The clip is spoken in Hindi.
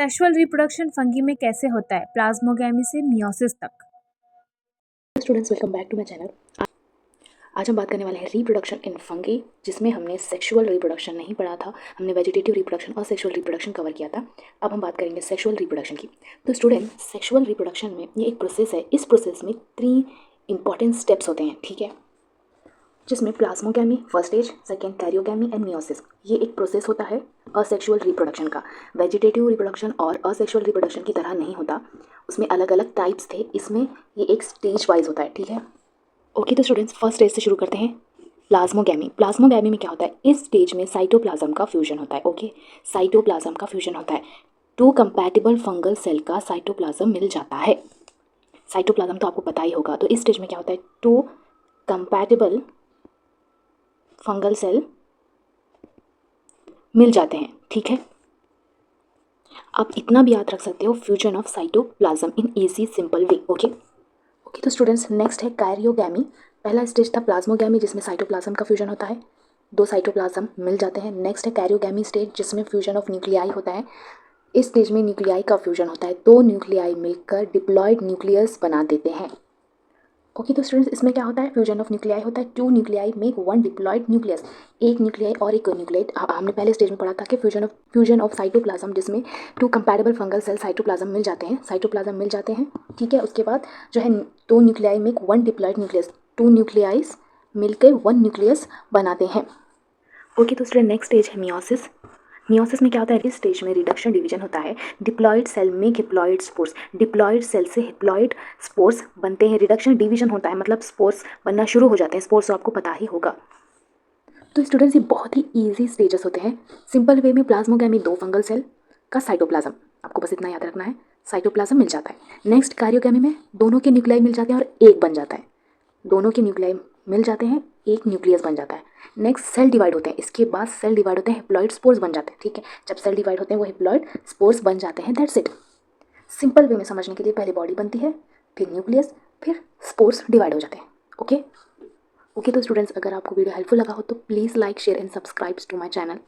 सेक्सुअल रिप्रोडक्शन फंगी में कैसे होता है, प्लाज्मोगैमी से मियोसिस तक। Students, welcome back to my channel. आज हम बात करने वाले हैं रिप्रोडक्शन इन फंगी, जिसमें हमने सेक्सुअल रिप्रोडक्शन नहीं पढ़ा था। हमने वेजिटेटिव रिप्रोडक्शन और सेक्सुअल रिप्रोडक्शन कवर किया था। अब हम बात करेंगे सेक्सुअल रिप्रोडक्शन की। तो स्टूडेंट, सेक्सुअल रिप्रोडक्शन में ये एक प्रोसेस है। इस प्रोसेस में 3 इंपॉर्टेंट स्टेप्स होते हैं, ठीक है, जिसमें plasmogamy first stage, second karyogamy and meiosis. ये एक प्रोसेस होता है असेक्सुअल रिप्रोडक्शन का। वेजिटेटिव रिप्रोडक्शन और असेक्सुअल रिप्रोडक्शन की तरह नहीं होता, उसमें अलग अलग टाइप्स थे। इसमें ये एक स्टेज वाइज होता है, ठीक है। ओके, तो स्टूडेंट्स फर्स्ट स्टेज से शुरू करते हैं। प्लाज्मोगैमी। प्लाज्मोगैमी में क्या होता है, इस स्टेज में साइटोप्लाज्म का फ्यूजन होता है। ओके, साइटोप्लाज्म का फ्यूजन होता है। 2 कंपैटिबल फंगल सेल का साइटोप्लाज्म मिल जाता है। साइटोप्लाज्म तो आपको पता ही होगा। तो इस स्टेज में क्या होता है, 2 कंपैटिबल फंगल सेल मिल जाते हैं, ठीक है। आप इतना भी याद रख सकते हो, fusion of cytoplasm in easy simple way. Okay okay, तो स्टूडेंट्स नेक्स्ट है कैरियोगैमी। पहला स्टेज था प्लाज्मोगैमी, जिसमें साइटोप्लाज्म का फ्यूजन होता है, 2 साइटोप्लाज्म मिल जाते हैं। नेक्स्ट है कैरियोगैमी स्टेज, जिसमें फ्यूजन ऑफ न्यूक्लियाई होता है। इस स्टेज में न्यूक्लियाई का फ्यूजन होता है, 2 न्यूक्लियाई मिलकर डिप्लॉयड न्यूक्लियस बना देते हैं। ओके, तो स्टूडेंट्स इसमें क्या होता है, फ्यूजन ऑफ न्यूक्लियाई होता है, 2 न्यूक्लियाई मेक 1 डिप्लॉयड न्यूक्लियस। एक न्यूक्लियाई और एक न्यूक्लियट। हमने पहले स्टेज में पढ़ा था कि फ्यूजन ऑफ साइटोप्लाज्म, जिसमें 2 कंपैटिबल फंगल सेल साइटोप्लाज्म मिल जाते हैं, ठीक है। उसके बाद जो है 2 न्यूक्लियाई मेक 1 डिप्लॉयड न्यूक्लियस, 2 न्यूक्लियाइज मिलकर 1 न्यूक्लियस बनाते हैं। ओके, तो स्टूडेंट नेक्स्ट स्टेज है मियोसिस। मियोसिस में क्या होता है, इस स्टेज में रिडक्शन डिवीजन होता है। डिप्लॉयड सेल में हिप्लॉयड स्पोर्स, डिप्लॉयड सेल से हिप्लॉयड स्पोर्स बनते हैं। रिडक्शन डिवीजन होता है, मतलब स्पोर्स बनना शुरू हो जाते हैं। स्पोर्स तो आपको पता ही होगा। तो स्टूडेंट्स, ये बहुत ही ईजी स्टेजेस होते हैं। सिंपल वे में प्लाज्मोगैमी 2 फंगल सेल का साइटोप्लाज्म, आपको बस इतना याद रखना है, साइटोप्लाज्म मिल जाता है। नेक्स्ट कैरियोगैमी में दोनों के न्यूक्लियाई मिल जाते हैं और एक बन जाता है। दोनों के न्यूक्लियाई मिल जाते हैं, एक न्यूक्लियस बन जाता है। नेक्स्ट सेल डिवाइड होते हैं, इसके बाद सेल डिवाइड होते हैं, हिप्लॉइड स्पोर्स बन जाते हैं, ठीक है। जब सेल डिवाइड होते हैं वो हिप्लॉइड स्पोर्स बन जाते हैं, दैट्स इट। सिंपल वे में समझने के लिए पहले बॉडी बनती है, फिर न्यूक्लियस, फिर स्पोर्स डिवाइड हो जाते हैं। ओके ओके, तो स्टूडेंट्स अगर आपको वीडियो हेल्पफुल लगा हो तो please like, share and subscribe to my channel.